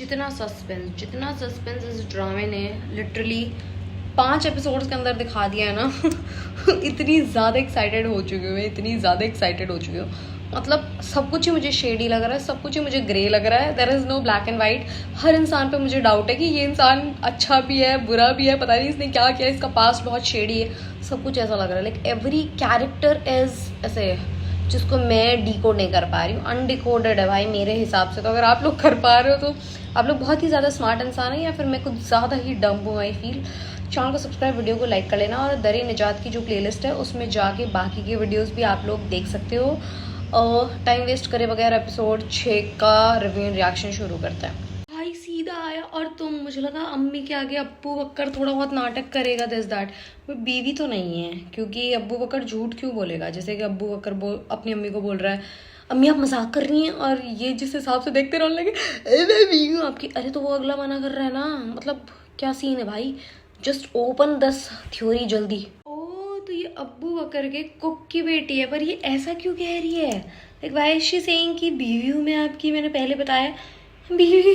जितना सस्पेंस इस ड्रामे ने लिटरली 5 एपिसोड्स के अंदर दिखा दिया है ना इतनी ज़्यादा एक्साइटेड हो चुकी हूँ मैं, इतनी ज़्यादा एक्साइटेड हो चुकी हूँ। मतलब सब कुछ ही मुझे शेडी लग रहा है, सब कुछ ही मुझे ग्रे लग रहा है। There is no black and white. हर इंसान पे मुझे डाउट है कि ये इंसान अच्छा भी है बुरा भी है, पता नहीं इसने क्या किया, इसका पास्ट बहुत शेडी है। सब कुछ ऐसा लग रहा है लाइक एवरी कैरेक्टर इज ऐसे जिसको मैं डिकोड नहीं कर पा रही हूँ। अनडिकोडेड है भाई मेरे हिसाब से। तो अगर आप लोग कर पा रहे हो तो आप लोग बहुत ही ज़्यादा स्मार्ट इंसान है, या फिर मैं कुछ ज़्यादा ही डम हूँ आई फील। चैनल को सब्सक्राइब, वीडियो को लाइक कर लेना, और दर निजात की जो प्लेलिस्ट है उसमें जाके बाकी के वीडियोस भी आप लोग देख सकते हो। टाइम वेस्ट करे बगैर एपिसोड 6 का रिव्यू एंड रिएक्शन शुरू करते हैं। भाई सीधा आया और तुम, मुझे लगा अम्मी के आगे अब्बू बकर थोड़ा बहुत नाटक करेगा दिस दैट। बीवी तो नहीं है, क्योंकि अब्बू बकर झूठ क्यों बोलेगा। जैसे कि अब्बू बकर अपनी अम्मी को बोल रहा है अम्मी आप मजाक कर रही हैं, और ये जिस हिसाब से देखते रोने लगे मैं भी हूँ आपकी। अरे तो वो अगला मना कर रहा है ना, मतलब क्या सीन है भाई। जस्ट ओपन दस थ्योरी जल्दी। ओ तो ये अब्बू बकर के कुक की बेटी है, पर ये ऐसा क्यों कह रही है। Like why is she saying कि बीवी हूँ मैं आपकी, मैंने पहले बताया बीवी।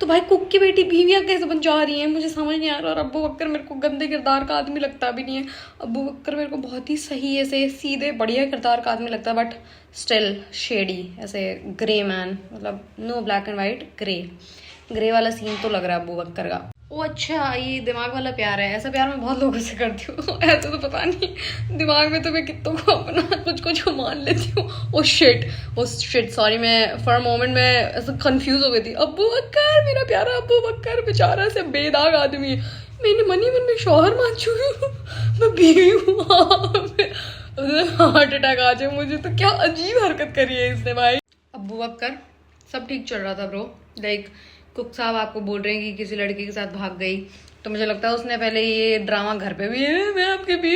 तो भाई कुक की बेटी बीवियाँ कैसे बन जा रही हैं, मुझे समझ नहीं आ रहा। और अब्बू बकर मेरे को गंदे किरदार का आदमी लगता भी नहीं है। अब्बू बकर मेरे को बहुत ही सही ऐसे सीधे बढ़िया किरदार का आदमी लगता है, बट स्टिल शेडी ऐसे ग्रे मैन, मतलब no black and white, grey वाला सीन तो लग रहा है अब्बू बकर का। ओ अच्छा ये दिमाग वाला प्यार है। ऐसा प्यार मैं बहुत लोगों से करती हूँ ऐसा तो पता नहीं दिमाग में तो मैं कितनों को अपना कुछ कुछ मान लेती हूँ। ओ शिट सॉरी, मैं फॉर अ मोमेंट में ऐसा कंफ्यूज हो गई थी। अब्बू बकर मेरा प्यारा अब्बू बकर बेचारा से बेदाग आदमी है। मैंने मन ही मन में शौहर मान चुकी हूँ, मैं बीवी हूँ। हार्ट अटैक आ जाए मुझे तो। क्या अजीब हरकत करी है इसने भाई। अब्बू बकर सब ठीक चल रहा था ब्रो, लाइक कुक साहब आपको बोल रहे हैं कि किसी लड़के के साथ भाग गई, तो मुझे लगता है उसने पहले ये ड्रामा घर पे भी है मैं आपके भी,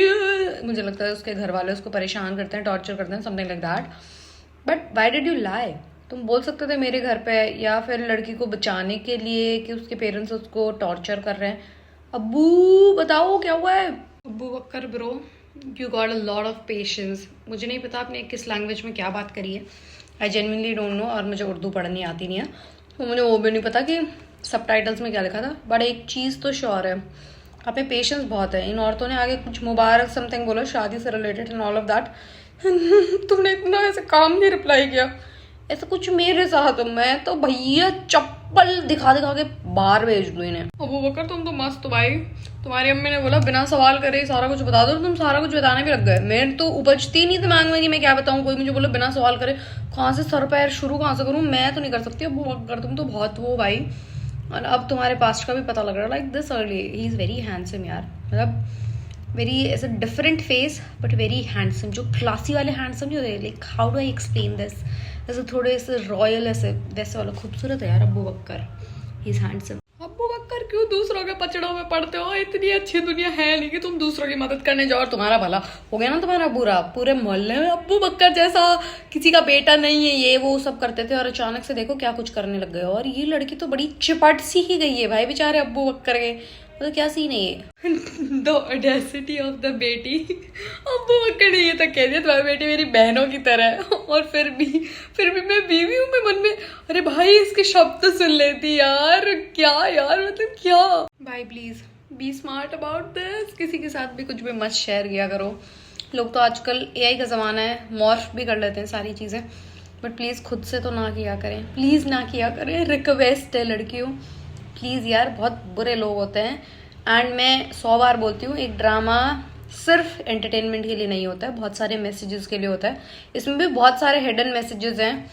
मुझे लगता है उसके घर वाले उसको परेशान करते हैं, टॉर्चर करते हैं, something like that. But why did you lie. तुम बोल सकते थे मेरे घर पे, या फिर लड़की को बचाने के लिए कि उसके पेरेंट्स उसको टॉर्चर कर रहे हैं। अब्बू बताओ क्या हुआ है। Abu Bakar bro you got a lot of patience. मुझे नहीं पता आपने किस लैंग्वेज में क्या बात करी है, आई जेन्युइनली डोंट नो, और मुझे उर्दू पढ़नी आती नहीं है, तो मुझे वो भी नहीं पता कि सबटाइटल्स में क्या लिखा था। बट एक चीज़ तो श्योर है, आप में पेशेंस बहुत है। इन औरतों ने आगे कुछ मुबारक समथिंग बोला शादी से related and all of that तुमने इतना ऐसे काम नहीं रिप्लाई किया, ऐसा कुछ मेरे साथ। मैं तो भैया चप्पल दिखा दिखा के बाहर भेज दूँ इन्हें। अबू बकर तुम तो मस्त हो भाई, तुम्हारी अम्मी ने बोला बिना सवाल करे सारा कुछ बता दो, तुम सारा कुछ बताने भी लग गए। मेरे तो उपजती नहीं दिमाग में कि मैं क्या बताऊं। कोई मुझे बोले बिना सवाल करे, कहाँ से सर पैर शुरू कहाँ से करूँ, मैं तो नहीं कर सकती। अबू बकर तुम तो बहुत वो भाई। और अब तुम्हारे पास्ट का भी पता लग रहा है, like this early he is very handsome यार, मतलब वेरी ऐसे different face but very handsome. जो क्लासी वाले हैंडसम नहीं होते, like how do I explain this, ऐसे थोड़े ऐसे रॉयल ऐसे वैसे वाला खूबसूरत है यार अब्बू बकर, ही इज हैंडसम। अब्बू बकर क्यों दूसरों के पचड़ों में पड़ते हो, इतनी अच्छी दुनिया है नहीं कि तुम दूसरों की मदद करने जाओ और तुम्हारा भला हो गया ना तुम्हारा बुरा। पूरे मोहल्ले में अब्बू बकर जैसा किसी का बेटा नहीं है, ये वो सब करते थे, और अचानक से देखो क्या कुछ करने लग गए। और ये लड़की तो बड़ी चिपट सी ही गई है भाई बेचारे अब्बू बकर के, मतलब क्या सीन है ये। द ऑडेसिटी ऑफ द बेटी। अब्बू बकर ने ये तक कह दिया तुम्हारी बेटी मेरी बहनों की तरह है, और फिर भी मैं बीवी हूँ। मैं मन में अरे भाई इसके शब्द तो सुन लेती यार, क्या यार मतलब क्या। भाई please be smart about this, किसी के साथ भी कुछ भी मत शेयर किया करो। लोग तो आजकल एआई का ज़माना है, मॉर्फ भी कर लेते हैं सारी चीज़ें, बट प्लीज़ खुद से तो ना किया करें, प्लीज़ ना किया करें, रिक्वेस्ट है लड़कियों प्लीज़ यार, बहुत बुरे लोग होते हैं। एंड मैं 100 बार बोलती हूँ, एक ड्रामा सिर्फ एंटरटेनमेंट के लिए नहीं होता है, बहुत सारे मैसेजेस के लिए होता है। इसमें भी बहुत सारे हिडन मैसेजेस हैं,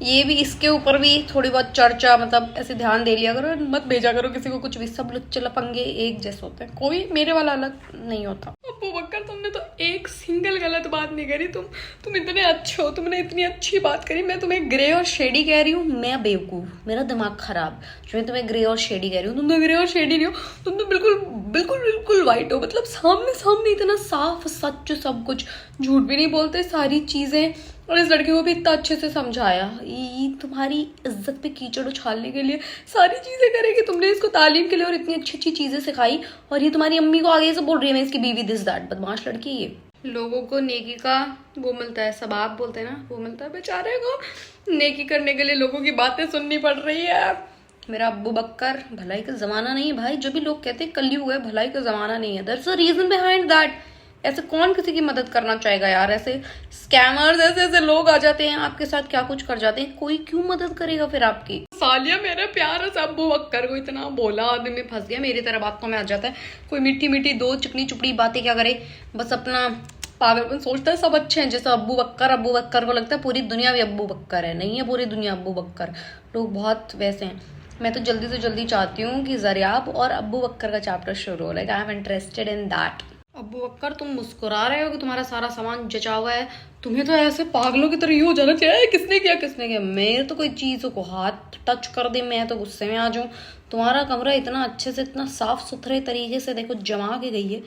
ये भी इसके ऊपर भी थोड़ी बहुत चर्चा, मतलब ऐसे ध्यान दे लिया करो, मत भेजा करो किसी को कुछ भी। सब लुच्चे लफंगे एक जैसे होते हैं, कोई मेरे वाला अलग नहीं होता। अब्बू बकर तुमने तो एक सिंगल गलत बात नहीं करी, तुम इतने अच्छे हो, तुमने इतनी अच्छी बात करी। मैं तुम्हें ग्रे और शेडी कह रही हूँ, मैं बेवकूफ़, मेरा दिमाग खराब जो मैं तुम्हें ग्रे और शेडी कह रही हूँ। तुम तो ग्रे और शेडी नहीं हो, तुम तो बिल्कुल बिल्कुल बिल्कुल वाइट हो, मतलब सामने सामने इतना साफ सच सब कुछ, झूठ भी नहीं बोलते सारी चीज़ें। और इस लड़की को भी इतना अच्छे से समझाया, ये तुम्हारी इज्जत पे कीचड़ उछालने के लिए सारी चीज़ें करेगी, तुमने इसको तालीम के लिए और इतनी अच्छी अच्छी चीज़ें सिखाई, और ये तुम्हारी अम्मी को आगे से बोल रही है मैं इसकी बीवी दिस दैट। बदमाश लड़की ये। लोगों को नेकी का वो मिलता है, सबाब बोलते हैं ना, वो मिलता है। बेचारे को नेकी करने के लिए लोगों की बातें सुननी पड़ रही है। मेरा अब्बू बक्कर, भलाई का जमाना नहीं है भाई। जो भी लोग कहते हैं कलयुग है, भलाई का जमाना नहीं है, that's the reason behind that. ऐसे कौन किसी की मदद करना चाहेगा यार? ऐसे स्कैमर्स, ऐसे ऐसे लोग आ जाते हैं आपके साथ, क्या कुछ कर जाते हैं। कोई क्यों मदद करेगा फिर आपकी? सालिया मेरा प्यार है अब्बू बक्कर को इतना बोला, आदमी में फंस गया। मेरी तरह बातों में आ जाता है। कोई मीठी मीठी दो चिकनी चुपड़ी बातें क्या करे, बस अपना पागलपन सोचता है सब अच्छे हैं। जैसे अब्बू बक्कर को लगता है पूरी दुनिया भी अब्बू बक्कर है। नहीं है पूरी दुनिया अब्बू बक्कर, लोग बहुत वैसे हैं। मैं तो जल्दी से जल्दी चाहती हूँ कि ज़रियाब और अब्बू बक्कर का चैप्टर शुरू हो। Like I am interested in that. अब्बू बक्कर, तुम मुस्कुरा रहे हो कि तुम्हारा सारा सामान जचा हुआ है, तुम्हें तो ऐसे पागलों की तरह यूं हो जाना चाहिए किसने किया। मेरे तो कोई चीज़ को हाथ टच कर दे मैं तो गुस्से में आ जाऊँ। तुम्हारा कमरा इतना अच्छे से, इतना साफ सुथरे तरीके से देखो जमा के गई है,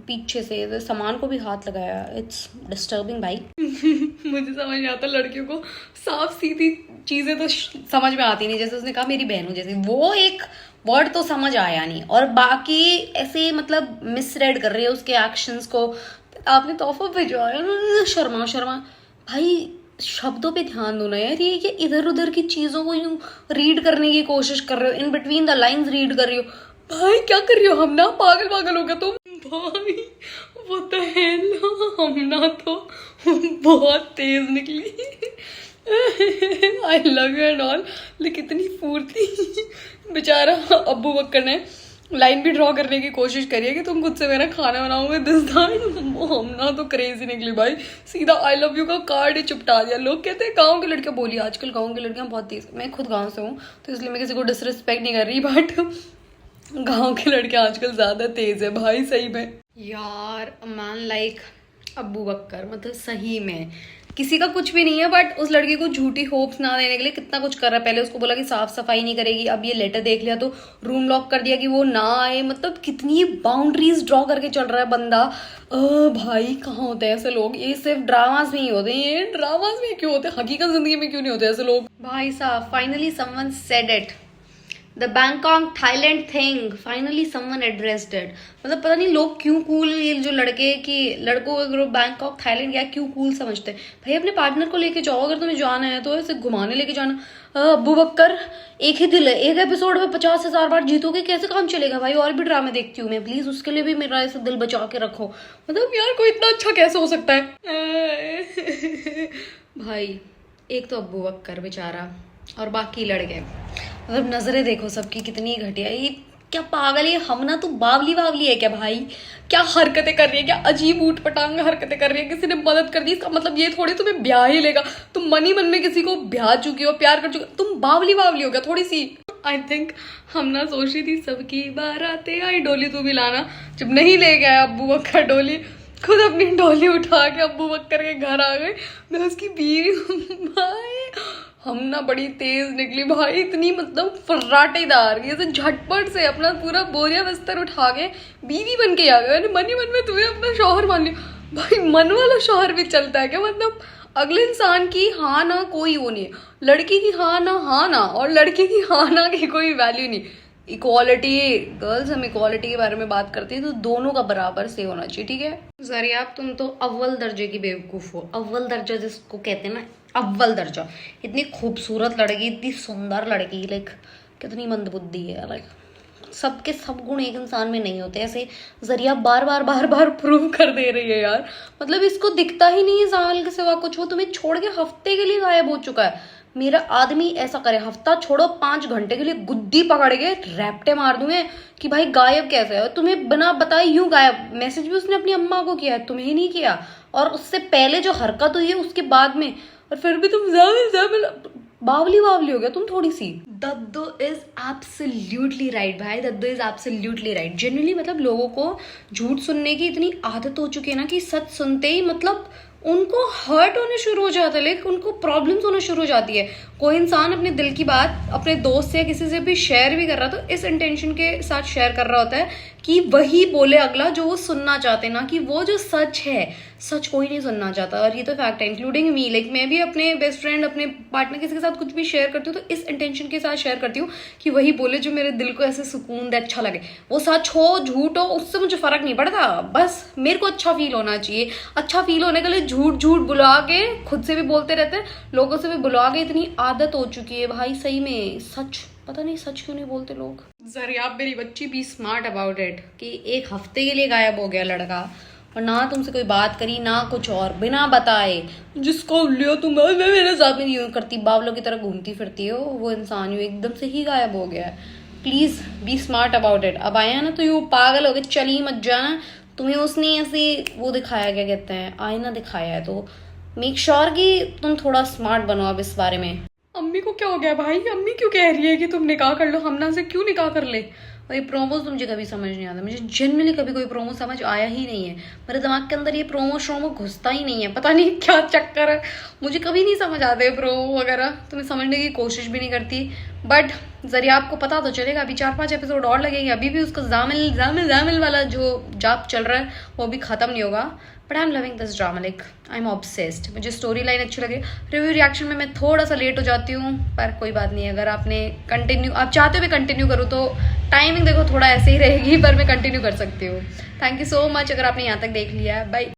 पीछे से सामान को भी हाथ लगाया। इट्स डिस्टर्बिंग भाई। मुझे समझ नहीं आता लड़कियों को साफ सीधी चीजें तो समझ में आती नहीं। जैसे उसने कहा मेरी बहन हो जैसे, वो एक वर्ड तो समझ आया नहीं, और बाकी ऐसे मतलब मिसरेड कर रही है उसके एक्शंस को। आपने तोहफा भिजवाया, शर्मा भाई, शब्दों पे ध्यान दो ना यार। ये इधर उधर की चीजों को यूं रीड करने की कोशिश कर रहे हो, in between the lines read कर रही हो। भाई क्या कर रही हो? हम ना पागल हो गया तुम भाई। वो तो है ना, हम ना तो बहुत तेज निकली। I love you and all, लेकिन इतनी फूर्ती। बेचारा अब्बू बक्कर ने लाइन भी ड्रॉ करने की कोशिश करी है कि तुम खुद से मेरा खाना बनाओगे दिस टाइम। हम ना तो क्रेजी निकली भाई, सीधा आई लव यू का कार्ड ही चिपटा दिया। लोग कहते हैं गाँव की लड़कियां, बोली आजकल गाँव की लड़कियां बहुत तेज। मैं खुद गाँव से हूँ तो इसलिए मैं किसी को डिसरिस्पेक्ट नहीं कर रही, बट गाँव की लड़कियां आजकल ज्यादा तेज है भाई सही में। यार मैन लाइक अब्बू बक्कर, मतलब सही में किसी का कुछ भी नहीं है, बट उस लड़की को झूठी होप्स ना देने के लिए कितना कुछ कर रहा है। पहले उसको बोला कि साफ सफाई नहीं करेगी, अब ये लेटर देख लिया तो रूम लॉक कर दिया कि वो ना आए। मतलब कितनी बाउंड्रीज ड्रॉ करके चल रहा है बंदा। भाई कहाँ होते हैं ऐसे लोग? ये सिर्फ ड्रामास में ही होते हैं। ये ड्रामास में क्यों होते हैं? हकीकत जिंदगी में क्यों नहीं होते ऐसे लोग? भाई साहब, finally someone said it, the Bangkok Thailand thing, finally someone addressed it. मतलब पता नहीं लोग क्यों कूल, ये जो लड़कों का ग्रुप बैंकॉक थाईलैंड क्या क्यों कूल समझते हैं। भाई अपने पार्टनर को लेके जाओ, अगर तुम्हें जाना है तो ऐसे घुमाने लेके जाना। अब्बू बक्कर, एक ही दिल है, एक एपिसोड में 50,000 बार जीतोगे, कैसे काम चलेगा भाई? और भी ड्रामे देखती हूँ मैं, प्लीज उसके लिए भी मेरा ऐसे दिल बचा के रखो। मतलब यार कोई इतना अच्छा कैसे हो सकता है? भाई एक तो अब्बू बक्कर बेचारा, और बाकी लड़के, मतलब नजरें देखो सबकी कितनी घटिया। ये क्या पागल है? हम ना तो बावली है क्या भाई? क्या हरकतें कर रही है, क्या अजीब ऊट पटांग हरकतें कर रही है। किसी ने मदद कर दी, इसका मतलब ये थोड़ी तुम्हें ब्याह ही लेगा। तुम मन ही मन में किसी को ब्याह चुकी हो, प्यार कर चुकी हो, तुम बावली हो गया थोड़ी सी। आई थिंक हम ना सोच रही थी सबकी बारातें आई, डोली तू भी लाना। जब नहीं ले गया अब्बू बक्कर डोली, खुद अपनी डोली उठा के अब्बू बक्कर के घर आ गए। मैं उसकी बीवी भाई, हम ना बड़ी तेज निकली भाई, इतनी मतलब फर्राटेदार, जैसे झटपट से अपना पूरा बोरिया बिस्तर उठा के बीवी बन के आ गए। मैंने मन ही मन में तुम्हें अपना शौहर मान लिया। भाई मन वाला शौहर भी चलता है क्या? मतलब अगले इंसान की हाँ ना कोई वो नहीं है, लड़की की हाँ ना और लड़की की हाँ ना की कोई वैल्यू नहीं। इक्वालिटी, गर्ल्स हम इक्वालिटी के बारे में बात करते हैं तो दोनों का बराबर से होना चाहिए, ठीक है? ज़रियाब तुम तो अव्वल दर्जे की बेवकूफ़ हो। अव्वल दर्जा जिसको कहते हैं ना, अव्वल दर्जा। इतनी खूबसूरत लड़की, इतनी सुंदर लड़की, लाइक कितनी मंदबुद्धि है। लाइक सबके सब गुण एक इंसान में नहीं होते। ऐसे ज़रिया बार बार प्रूव कर दे रही है यार। मतलब इसको दिखता ही नहीं है साल के सिवा कुछ। वो तुम्हें छोड़ के हफ्ते के लिए गायब हो चुका है। मेरा आदमी ऐसा करे, हफ्ता छोड़ो 5 घंटे के लिए गुद्दी पकड़ के रैप्टे मार दूंगे कि भाई गायब कैसे है, तुम्हें बिना बताए यूं गायब। मैसेज भी उसने अपनी अम्मा को किया है, तुम्हें नहीं किया। और उससे पहले जो हरकत हुई है उसके बाद में, और फिर भी तुम बावली हो गया तुम थोड़ी सी। दद्दो इज एब्सोल्युटली राइट भाई, दद्दो इज एब्सोल्युटली राइट। जनरली मतलब लोगों को झूठ सुनने की इतनी आदत हो चुकी है ना कि सच सुनते ही मतलब उनको हर्ट होने शुरू हो जाता है, लेकिन उनको प्रॉब्लम्स होना शुरू हो जाती है। कोई इंसान अपने दिल की बात अपने दोस्त से या किसी से भी शेयर भी कर रहा तो इस इंटेंशन के साथ शेयर कर रहा होता है कि वही बोले अगला जो वो सुनना चाहते हैं, ना कि वो जो सच है। सच कोई नहीं सुनना चाहता, और ये तो फैक्ट है, इंक्लूडिंग मी। लाइक मैं भी अपने बेस्ट फ्रेंड, अपने पार्टनर, किसी के साथ कुछ भी शेयर करती हूँ तो इस इंटेंशन के साथ शेयर करती हूँ कि वही बोले जो मेरे दिल को ऐसे सुकून दे, अच्छा लगे। वो सच हो झूठ हो उससे मुझे फर्क नहीं पड़ता, बस मेरे को अच्छा फील होना चाहिए। अच्छा फील होने के लिए झूठ बुला के खुद से भी बोलते रहते हैं, लोगों से भी बुला के इतनी आदत हो चुकी है भाई सही में। सच पता नहीं सच क्यों नहीं बोलते लोग। ज़रिया मेरी बच्ची बी स्मार्ट अबाउट इट कि एक हफ्ते के लिए गायब हो गया लड़का और ना तुमसे कोई बात करी ना कुछ और, बिना बताए जिसको लियो तुम मेरे साथ में यूँ करती बावलों की तरह घूमती फिरती हो, वो इंसान यूँ एकदम से ही गायब हो गया है। Please be smart about it. अब आया ना तो यूँ पागल हो गए, चली मत जाना। तुम्हें उसने ऐसे वो दिखाया, क्या कहते हैं, आईना दिखाया है, तो मेक श्योर कि तुम थोड़ा स्मार्ट बनो अब इस बारे में। अम्मी को क्या हो गया भाई? अम्मी क्यों कह रही है कि तुम निकाह कर लो, हमना से क्यों निकाह कर ले? और ये प्रोमोज तो मुझे कभी समझ नहीं आता, मुझे जनरली कभी कोई प्रोमो समझ आया ही नहीं है। मेरे दिमाग के अंदर ये प्रोमो श्रोमो घुसता ही नहीं है, पता नहीं क्या चक्कर है, मुझे कभी नहीं समझ आते प्रोमो वगैरह, तो मैं समझने की कोशिश भी नहीं करती। बट ज़रिया आपको पता तो चलेगा, अभी 4-5 एपिसोड और लगेंगे, अभी भी उसका जामिल वाला जो जाप चल रहा है वो भी ख़त्म नहीं होगा। But I am loving this drama, like I am obsessed. मुझे स्टोरी लाइन अच्छी लगी। रिव्यू रिएक्शन में मैं थोड़ा सा लेट हो जाती हूँ, पर कोई बात नहीं, अगर आपने कंटिन्यू, आप चाहते हो मैं कंटिन्यू करूँ तो टाइमिंग देखो थोड़ा ऐसे ही रहेगी, पर मैं कंटिन्यू कर सकती हूँ। थैंक यू सो मच अगर आपने यहाँ तक देख लिया है। बाय।